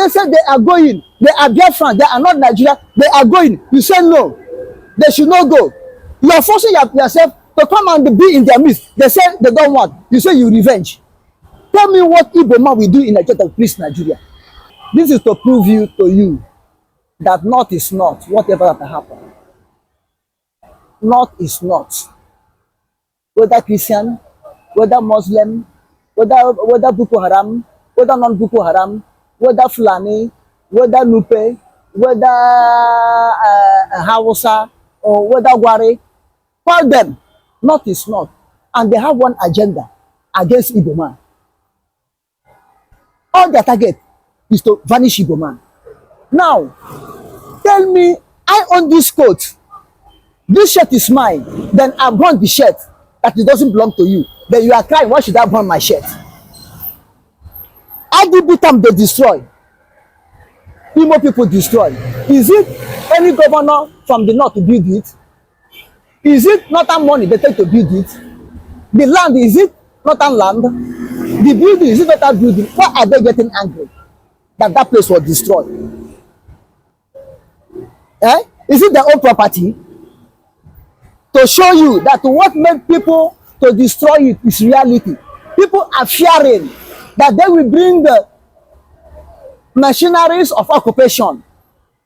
they say they are going, they are Biafran, they are not Nigeria, they are going. You say no, they should not go. You are forcing yourself to come and be in their midst. They say they don't want. You say you revenge. Tell me what Igbo man will do in Nigeria to please Nigeria. This is to prove to you that not is not, whatever that happen. Not is not. Whether Christian, whether Muslim, whether Boko Haram, whether non-Boko Haram, whether Fulani, whether Nupe, whether Hausa, or whether Wari, call them. Not is not. And they have one agenda against Igbo man. All their target is to vanish Igbo man. Now, tell me, I own this coat. This shirt is mine. Then I burn the shirt that it doesn't belong to you. Then you are crying, why should I burn my shirt? IDB time they destroy. Igbo people destroy. Is it any governor from the north to build it? Is it northern money they take to build it? The land, is it northern land? The building, is it northern building? Why are they getting angry that that place was destroyed? Eh? Is it their own property? To show you that what made people to destroy it is reality. People are fearing that they will bring the machineries of occupation,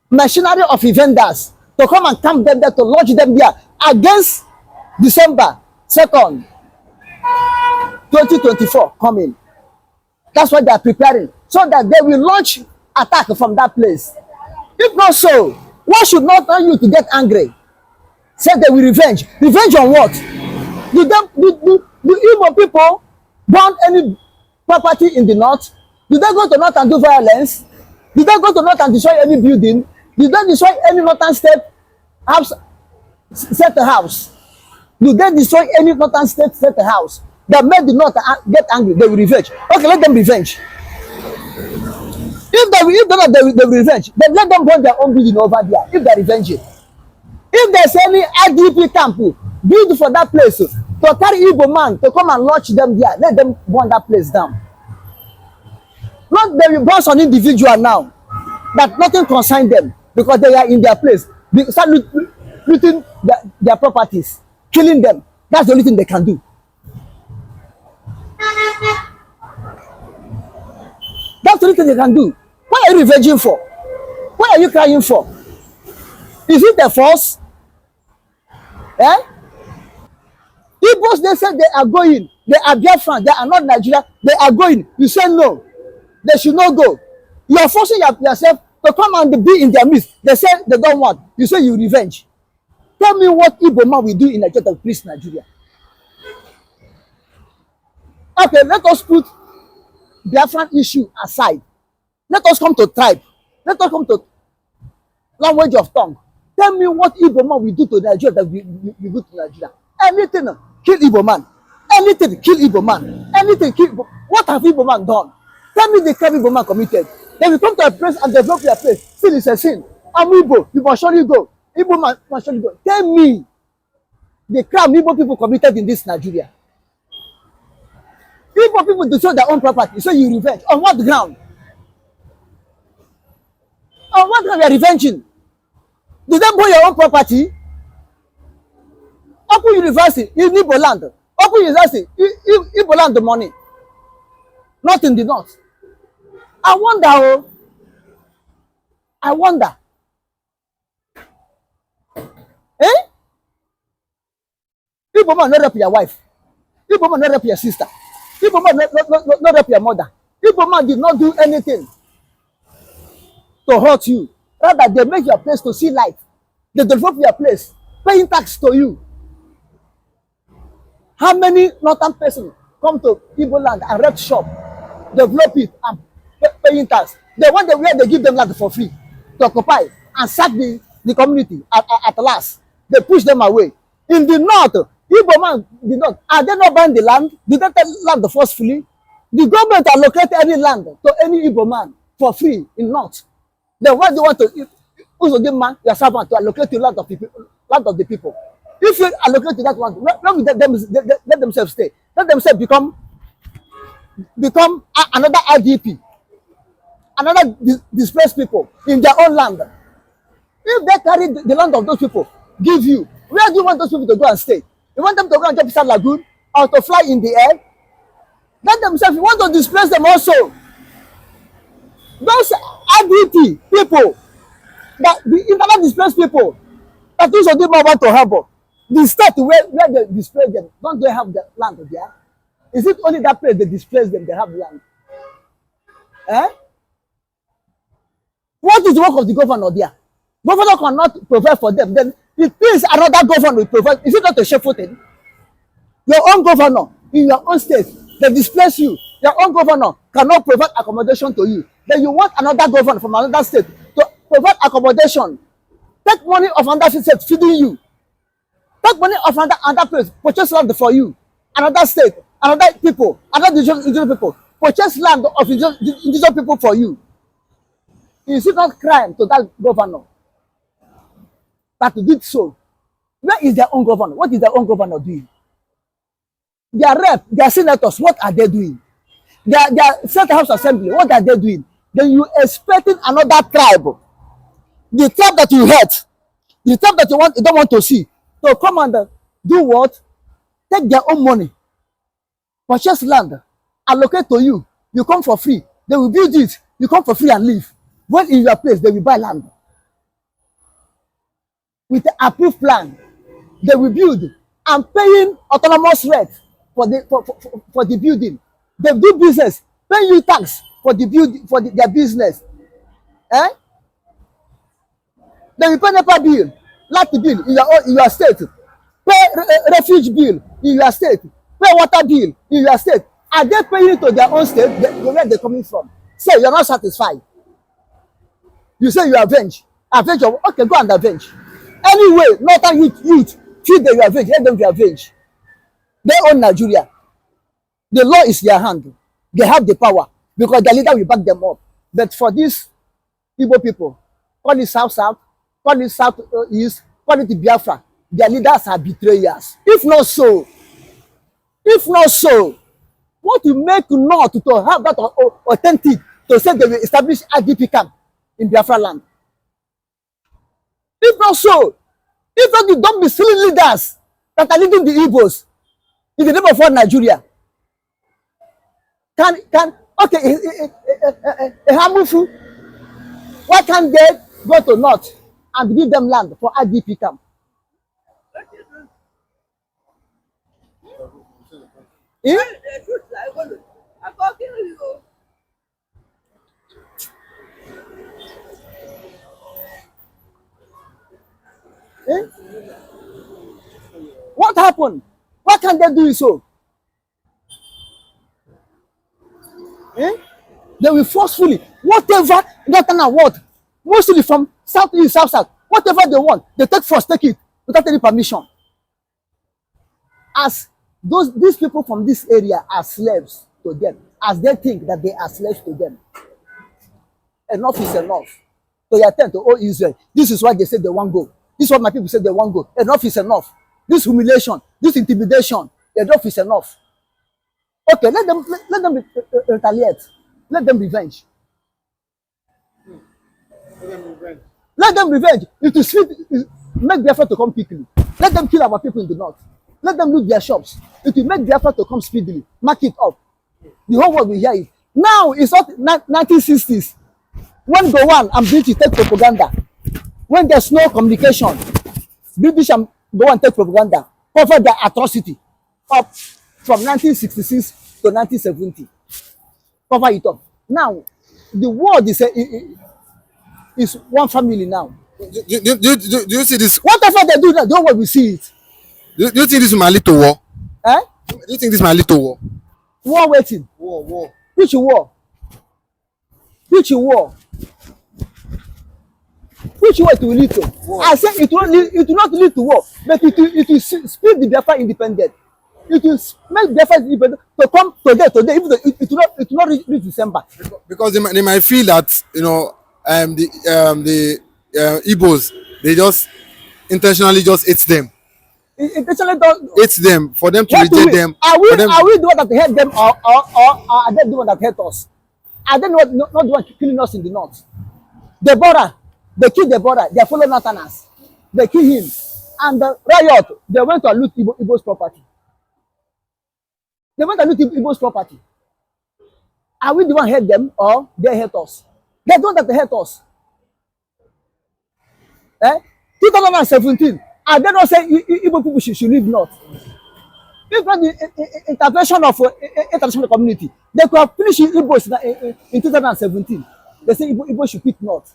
machinery of vendors to come and camp them there, to lodge them there against December 2nd, 2024 coming. That's what they are preparing, so that they will launch attack from that place. If not so, why should not want you to get angry? Say they will revenge. Revenge on what? Do Igbo people burn any property in the north? Did they go to north and do violence? Did they go to north and destroy any building? Did they destroy any northern state house? Set a house. Did they destroy any northern state set a house that made the north get angry? They will revenge. Okay, let them revenge. If they will revenge, then let them burn their own building over there. If they're revenging. If there's any IDP camp built for that place to carry Igbo man to come and launch them there, let them burn that place down. Not they will burn on individual now, that nothing concerns them because they are in their place. They start looting their properties, killing them. That's the only thing they can do. That's the only thing they can do. What are you revenging for? What are you crying for? Is it the force? Eh? Igbos, they say they are going. They are Biafran. They are not Nigeria. They are going. You say no. They should not go. You are forcing yourself to come and be in their midst. They say they don't want. You say you revenge. Tell me what Igbo man will do in Nigeria to please Nigeria. Okay, let us put Biafran issue aside. Let us come to tribe. Let us come to language of tongue. Tell me what Igbo man will do to Nigeria that we do to Nigeria. Anything, kill Igbo man. Anything, kill Igbo man. Anything, kill Igbo. What have Igbo man done? Tell me the crime Igbo man committed. Then we come to a place and develop your place. Sin is a sin. I'm Igbo. You must surely go. Igbo man must surely go. Tell me the crime Igbo people committed in this Nigeria. Igbo people destroy their own property. So you revenge. On what ground? On what ground you are revenging? Did they burn your own property? Open university in Igbo land. Open university, Igbo land the money. Not in the north. I wonder, oh. I wonder. Eh? Igbo man not rape your wife. Igbo man not rape your sister. Igbo man not rape your mother. Igbo man did not do anything to hurt you. Rather, they make your place to see light. They develop your place, paying tax to you. How many northern persons come to Igbo land and rent shop, develop it, and paying tax? The one where they give them land for free to occupy and sack the community at last. They push them away. In the north, Igbo man did not. Are they not buying the land? Did they take land forcefully? The government allocated any land to any Igbo man for free in north. Then why do you want to Uzodinma, your servant, to allocate to land of the people? If you allocate to that one, let themselves stay. Let themselves become another IDP. another displaced people in their own land. If they carry the land of those people, give you, where do you want those people to go and stay? You want them to go and jump inside lagoon or to fly in the air? Let themselves, you want to displace them also. Those IDP people, that the internal displaced people, that Uzodinma want to help. The state where they displace them, don't they have the land there? Is it only that place they displace them, they have land? Eh? What is the work of the governor there? Governor cannot provide for them. Then it is another governor will provide. Is it not a shepherding? Your own governor in your own state, they displace you. Your own governor cannot provide accommodation to you. Then you want another governor from another state to provide accommodation. Take money of another state feeding you. Take money of another place, purchase land for you. Another state, another people, another indigenous people, purchase land of indigenous people for you. Is it not crime to that governor that did so? Where is their own governor? What is their own governor doing? Their rep, their senators, what are they doing? Their State House Assembly, what are they doing? Then you expecting another tribe, the tribe that you hate, the tribe that you don't want to see, to come and do what? Take their own money, purchase land, allocate to you. You come for free. They will build it. You come for free and leave. When in your place, they will buy land. With the approved plan, they will build and paying autonomous rent for the building. They do business, pay you tax for the build for their business. Eh? They will pay NEPA bill, light bill in your state, pay refuge bill in your state, pay water bill in your state. Are they paying it to their own state? Where they're coming from? Say you're not satisfied. You say you avenge. Avenge of, okay, go and avenge. Anyway, northern youth feel they will avenge. Let them be avenged. They own Nigeria. The law is their hand. They have the power because their leader will back them up. But for these Igbo people, call it South, call it South-East, call it Biafra, their leaders are betrayers. If not so, what will make not to have that authentic to say they will establish IDP camp in Biafra land? If not so, if not, you don't be silly leaders that are leading the Igbos in the name of one Nigeria. Okay, Hamufu, why can't they go to North and give them land for IDP camp? Eh? Eh? What happened? Why can't they do so? Eh? They will forcefully, whatever, not what, mostly from South-East, South-South, whatever they want, they take force, take it without any permission. As these people from this area are slaves to them, as they think that they are slaves to them. Enough is enough. To your attempt to all Israel. This is why they say they won't go. This is what my people say they won't go. Enough is enough. This humiliation, this intimidation, enough is enough. Okay, let them retaliate. Let them revenge. Let them revenge. It is sweet. Make the effort to come quickly. Let them kill our people in the north. Let them loot their shops. It will make the effort to come speedily. Mark it up. The whole world will hear it. Now it's not 1960s. When Gowon and British take propaganda, when there's no communication, British and Gowon take propaganda, cover their atrocity up from 1966 to 1970. Cover it up. Now, the world is one family now. Do you see this? Whatever they do now, the whole world will see it. Do you think this might lead to war? Eh? Do you think this might lead to war? War waiting. War. Which war? Which war? Which war it will lead to? War. I say it will not lead to war, but it will speed the Biafra independent. It will make Biafra independent to come today, even though it will not reach December. Because they might feel that, you know, the Igbos, they just intentionally just hate them. Intentionally don't hate them for them to reject them. Are we the one that hate them, or are they the one that hate us? Are they not the one killing us in the north? Deborah, they killed Deborah. They followed Nathanas. They killed him. And the riot, they went to loot Igbo's property. They went to loot Igbo's property. Are we the one hate them or they hate us? They're the one that hate us. 2017, are they not saying Igbo people should leave north? If not the intervention of international community, they could have finished Igbos in 2017. They say Igbo should pick north.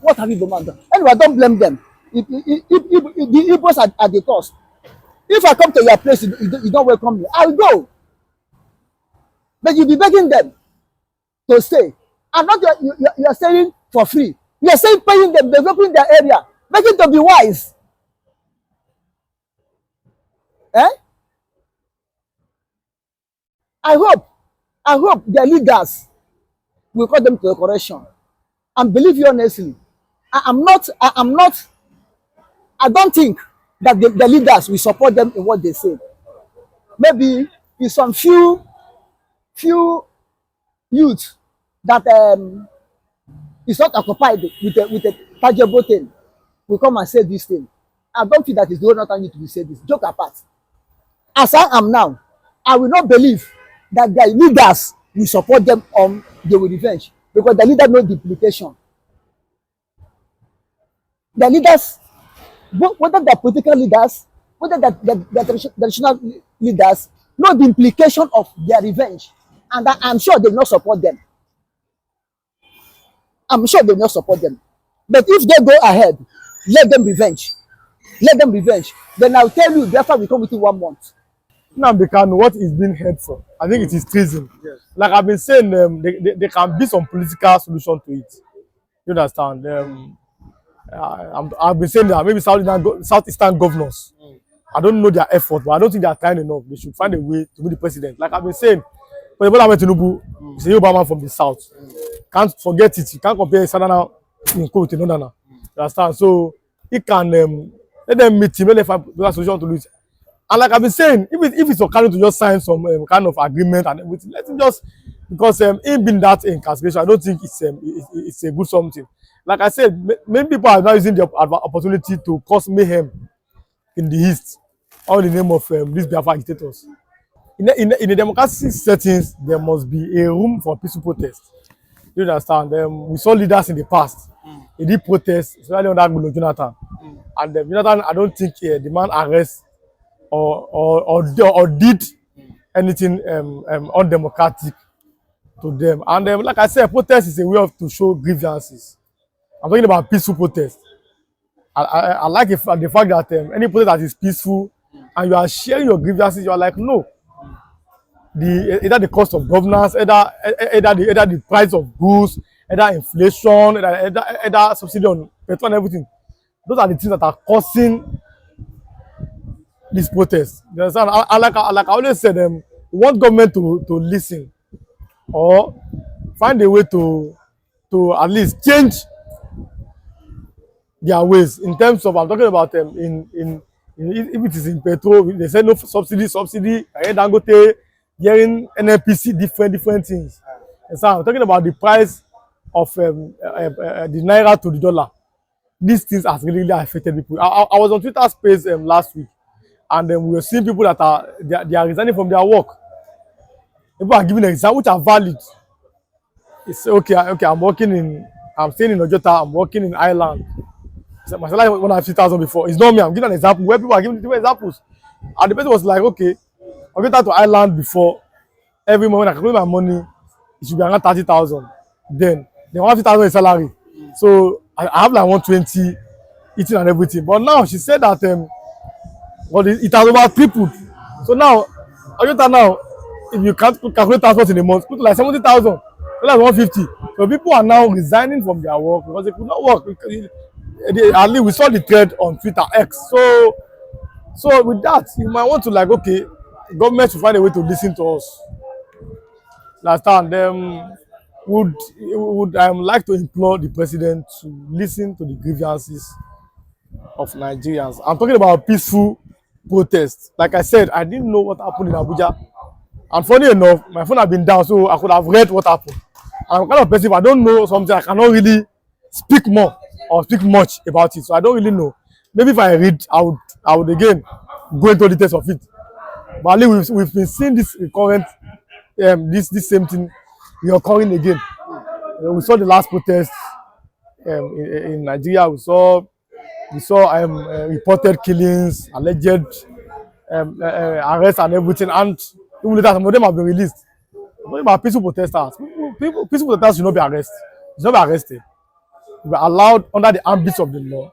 What have Igbo man done? Anyway, don't blame them. If the Igbos are the cause. If I come to your place, you don't welcome me, I'll go. But you'll be begging them to stay. And not you're staying for free. You're saying paying them, developing their area, making them be wise. I hope their leaders will call them to a correction. And believe you honestly, I don't think that the leaders will support them in what they say. Maybe in some few youth that is not occupied with a tangible thing will come and say this thing. I don't think that is the whole not need to be said this. Joke apart. As I am now, I will not believe that their leaders will support them on they will revenge, because the leader knows the implication. The leaders, whether they're political leaders, whether they're traditional leaders, know the implication of their revenge, and I'm sure they will not support them. I'm sure they will not support them. But if they go ahead, let them revenge. Let them revenge. Then I'll tell you, therefore we come within 1 month. Nnamdikanu, what is being heard for? I think it is treason. Yes. Like I've been saying, there can be some political solution to it. You understand? I've been saying that maybe Southeastern governors, I don't know their effort, but I don't think they are trying enough. They should find a way to be the president. Like I've been saying, for example, tinubu is a Yoruba man from the south. Can't forget it. You can't compare Southern with Northern. You understand? So he can let them meet him, let them find a solution to it. And like I've been saying, if it's okay to just sign some kind of agreement and everything, let him just, because him being that incarceration, I don't think it's a good something. Like I said, many people are now using the opportunity to cause mayhem in the East, all in the name of these Biafra agitators. In the democratic settings, there must be a room for peaceful protest. You understand? We saw leaders in the past. They did protest, especially under Jonathan. And Jonathan, I don't think the man arrest or did anything undemocratic to them. And like I said, protest is a way to show grievances. I'm talking about peaceful protest. I like the fact that any protest that is peaceful and you are sharing your grievances, you are like, no. Either the cost of governance, either the price of goods, either inflation, either subsidy on petrol and everything. Those are the things that are causing this protest. You understand? Like I always said, we want government to listen or find a way to at least change their ways in terms of, I'm talking about if it is in petrol, they say no subsidy, Dangote, hearing NNPC, different things. And so I'm talking about the price of the naira to the dollar. These things has really affected people. I was on Twitter space last week, and we were seeing people that they are resigning from their work. People are giving examples which are valid. It's okay, I'm staying in Ojota, I'm working in Ireland. So my salary was 150,000 before. It's not me, I'm giving an example where people are giving different examples. And the person was like, okay, I went out to Ireland before. Every month I calculate my money, it should be around 30,000. Then 150,000 is salary. So I have like 120 eating and everything. But now she said that it has over tripled. So now, if you can't calculate transport in a month, put like 70,000. So that's 150. So people are now resigning from their work because they could not work. At least we saw the thread on Twitter X. So with that, you might want to like, okay, government should find a way to listen to us. Last time, would like to implore the president to listen to the grievances of Nigerians. I'm talking about peaceful protest. Like I said, I didn't know what happened in Abuja. And funny enough, my phone had been down, so I could have read what happened. I'm kind of person, if I don't know something, I cannot really speak more or speak much about it. So I don't really know. Maybe if I read, I would again go into details of it. But at least we've been seeing this recurrent, this same thing reoccurring again. We saw the last protest in Nigeria. We saw reported killings, alleged arrests and everything, and even later some of them have been released. I'm talking about peaceful protesters. Peaceful protesters should not be arrested. Should not be arrested. They were allowed under the ambit of the law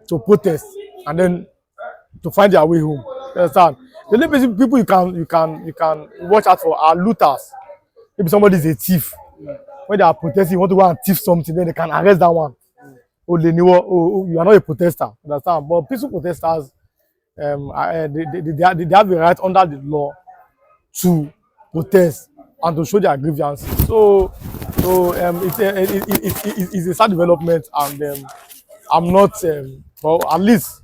to protest and then to find their way home. You understand? The only people you can watch out for are looters. Maybe somebody is a thief. When they are protesting, you want to go and thief something, then they can arrest that one. Oh, you are not a protester. You understand? But peaceful protesters, they have the right under the law to protest and to show their grievances. So it's a sad development, and I'm not, well, at least,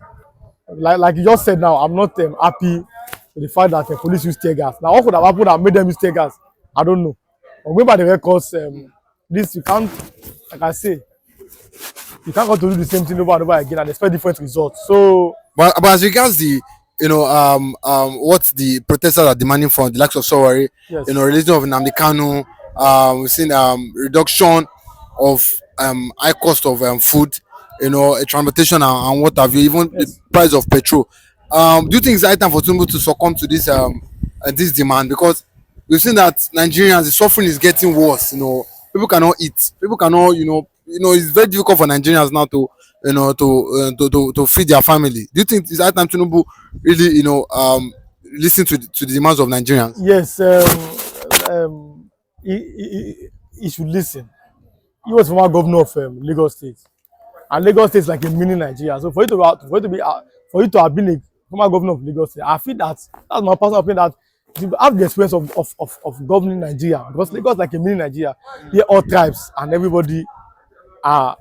like you just said now, I'm not happy with the fact that the police use tear gas. Now, what could have happened that made them use tear gas? I don't know. But going by the records, this you can't, like I say, you can't go to do the same thing over and over again and expect different results. So, But as regards the what the protesters are demanding from the likes of Sowore, yes. Releasing of nnamdikanu, we've seen reduction of high cost of food, transportation and what have you, even Yes. the price of petrol. Do you think it's high time for Tinubu to succumb to this demand? Because we've seen that Nigerians, the suffering is getting worse. People cannot eat. People cannot, it's very difficult for Nigerians now to to feed their family. Do you think it's that time Tinubu really listen to the demands of Nigerians? Yes, he should listen. He was former governor of Lagos State, and Lagos State is like a mini Nigeria. So for you to have been a former governor of Lagos State, I feel that's my personal opinion, that you have the experience of governing Nigeria, because Lagos is like a mini Nigeria. Here all tribes and everybody are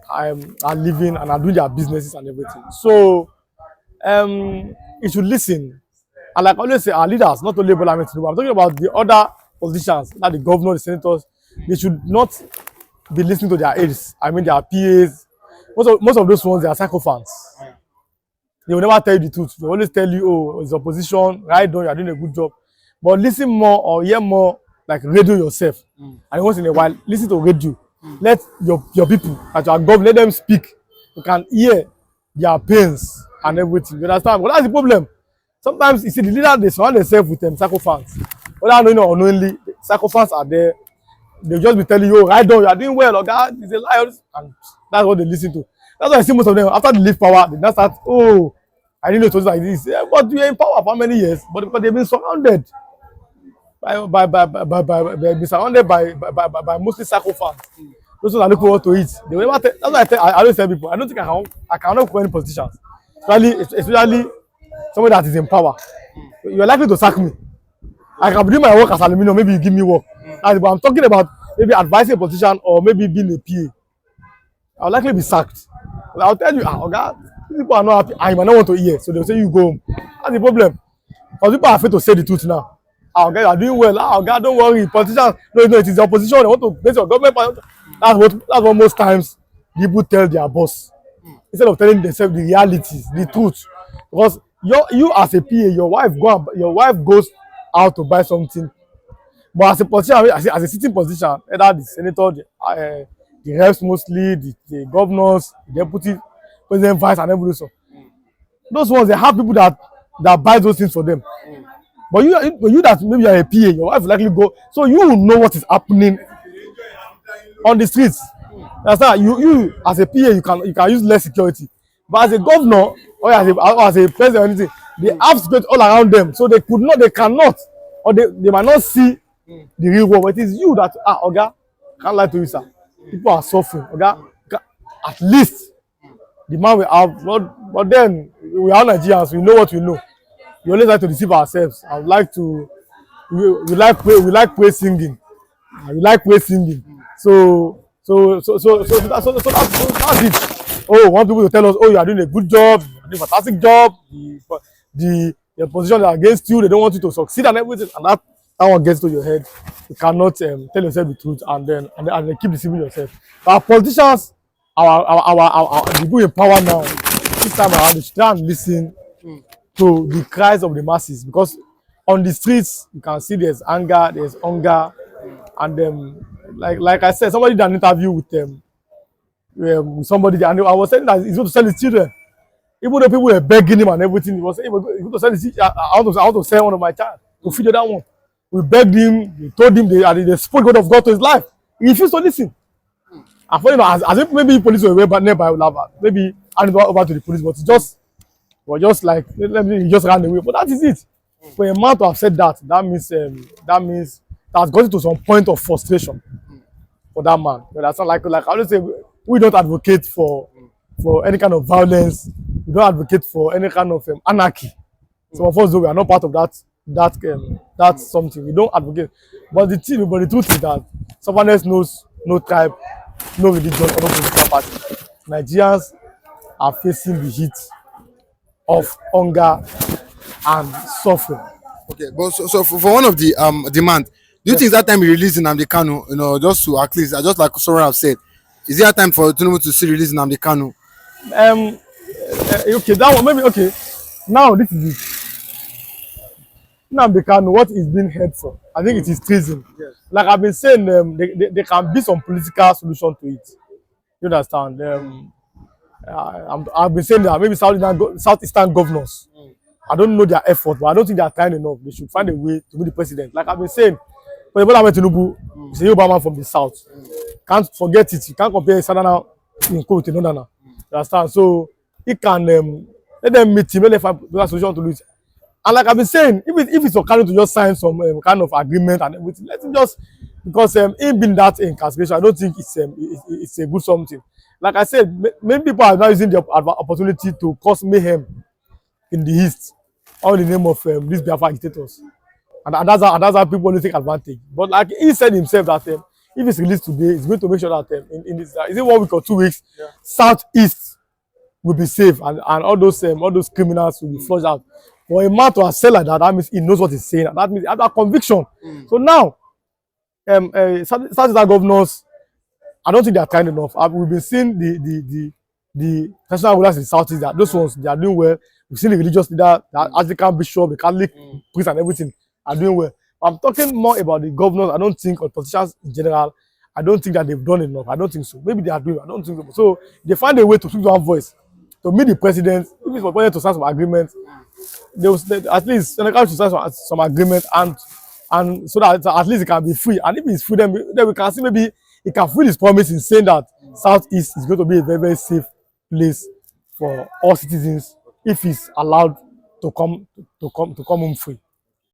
living and are doing their businesses and everything. So he should listen. And like I always say, our leaders, not only Bola Ahmed Tinubu, I'm talking about the other politicians, like the governor, the senators, they should not be listening to their aides. I mean their PAs. Most of those ones, they are sycophants. They will never tell you the truth. They always tell you, oh, it's opposition, right on, you are doing a good job. But listen more or hear more, like radio yourself. And once in a while, listen to radio. Let your people that you are governing, let them speak. You can hear their pains and everything. You understand? But that's the problem. Sometimes you see the leader, they surround themselves with sycophants. Whether knowing or unknowingly, sycophants are there. They'll just be telling you, oh, right on, you are doing well, or God is a liar, and that's what they listen to. That's why I see most of them, after they leave power, they now start, oh, I didn't know it was like this. Yeah, but you're in power for how many years? But because they've been surrounded by mostly sycophants. Those ones are looking forward to eat. They will never tell, that's why I always tell people, I don't think I cannot call any politicians. Especially somebody that is in power. You're likely to sack me. I can do my work as aluminium, maybe you give me work. But I'm talking about maybe advising a politician or maybe being a PA. I'll likely be sacked. I'll tell you, oh God, people are not happy. I might not want to hear, so they'll say you go home. That's the problem. Because people are afraid to say the truth now. Oh God, you are doing well. Oh God, don't worry. Politicians, no, it is the opposition. They want to base your government. That's what most times people tell their boss. Instead of telling themselves the realities, the truth. Because you as a PA, your wife goes out to buy something. But as a politician, as a sitting politician, either the senator, the reps mostly, the governors, the deputy president, vice, and everything. Those ones, they have people that buy those things for them. But you that maybe you are a PA, your wife will likely go, so you will know what is happening on the streets. That's how you as a PA, you can use less security. But as a governor or as a president or anything, they have security all around them, so they cannot, or they might not see the real world. But it is you that Oga, can't lie to you, sir. People are suffering. Oga, at least the man we have, but then we are Nigerians. We know what we know. We always like to deceive ourselves. I would like to. We like praise singing. We like praise singing. So that's it. Oh, want people to tell us, oh, you are doing a good job, you are doing a fantastic job. The opposition are against you, they don't want you to succeed and everything. And that one gets to your head, you cannot tell yourself the truth and then keep deceiving yourself. Our politicians, the people in power now, this time around, they should try and listen to the cries of the masses, because on the streets you can see there's anger, there's hunger, and like I said, somebody did an interview with somebody, and I was saying that he's going to sell his children. Even though people were begging him and everything, he was saying, he's going to sell his children. I want to sell one of my child to feed the other one. We begged him, we told him they spoke word of God to his life. He refused to listen. And for, you know, as if maybe police were way nearby, maybe hand it over to the police, but just like, let me, he just ran away. But that is it. For a man to have said that, that means that's got to some point of frustration for that man. You understand? Like I always say, we don't advocate for any kind of violence. We don't advocate for any kind of anarchy. Some of us, though, we are not part of that something. We don't advocate. But the truth is that someone else knows no tribe, no religion, or no political party. Nigerians are facing the heat of hunger and suffering. Okay, but so for one of the demand, do you think that time he released nnamdikanu, you know, just to at least, just like someone have said, is there a time for Tinubu to see release nnamdikanu? Okay, that one maybe okay. Now this is it. Nnamdikanu, what is being heard for? I think it is treason. Yes. Like I've been saying, there can be some political solution to it. You understand? I've been saying that maybe Southeastern governors, I don't know their effort, but I don't think they are trying enough. They should find a way to be the president. Like I've been saying, for example, Tinubu is a Yoruba man from the south. Can't forget it. You can't compare Southern in quote to Northern. You understand? So he can let them meet him, let them find a solution to it. And like I've been saying, if it's okay to just sign some kind of agreement and everything, let him just, because him being that incarceration, I don't think it's a good something. Like I said, many people are now using the opportunity to cause mayhem in the East, all in the name of these Biafra agitators. And that's how people only take advantage. But like he said himself that if it's released today, he's going to make sure that in this, is it 1 week or 2 weeks, yeah, Southeast will be safe, and all those criminals will be flushed out. For a man to say like that, that means he knows what he's saying. That means he has that conviction. So now, Southeastern governors, I don't think they are kind enough. We've been seeing the national rulers in the Southeast, that those ones, they are doing well. We've seen the religious leader, the Anglican bishop, the Catholic priest and everything are doing well. I'm talking more about the governors. I don't think, or politicians in general, I don't think that they've done enough. I don't think so. Maybe they are doing, I don't think so. So they find a way to speak to one voice, to meet the president, if it's for president to sign some agreement, at least Senegal should sign some agreement, and so that at least it can be free. And if it's free, then we can see maybe he can fulfill his promise in saying that Southeast is going to be a very, very safe place for all citizens if he's allowed to come home free.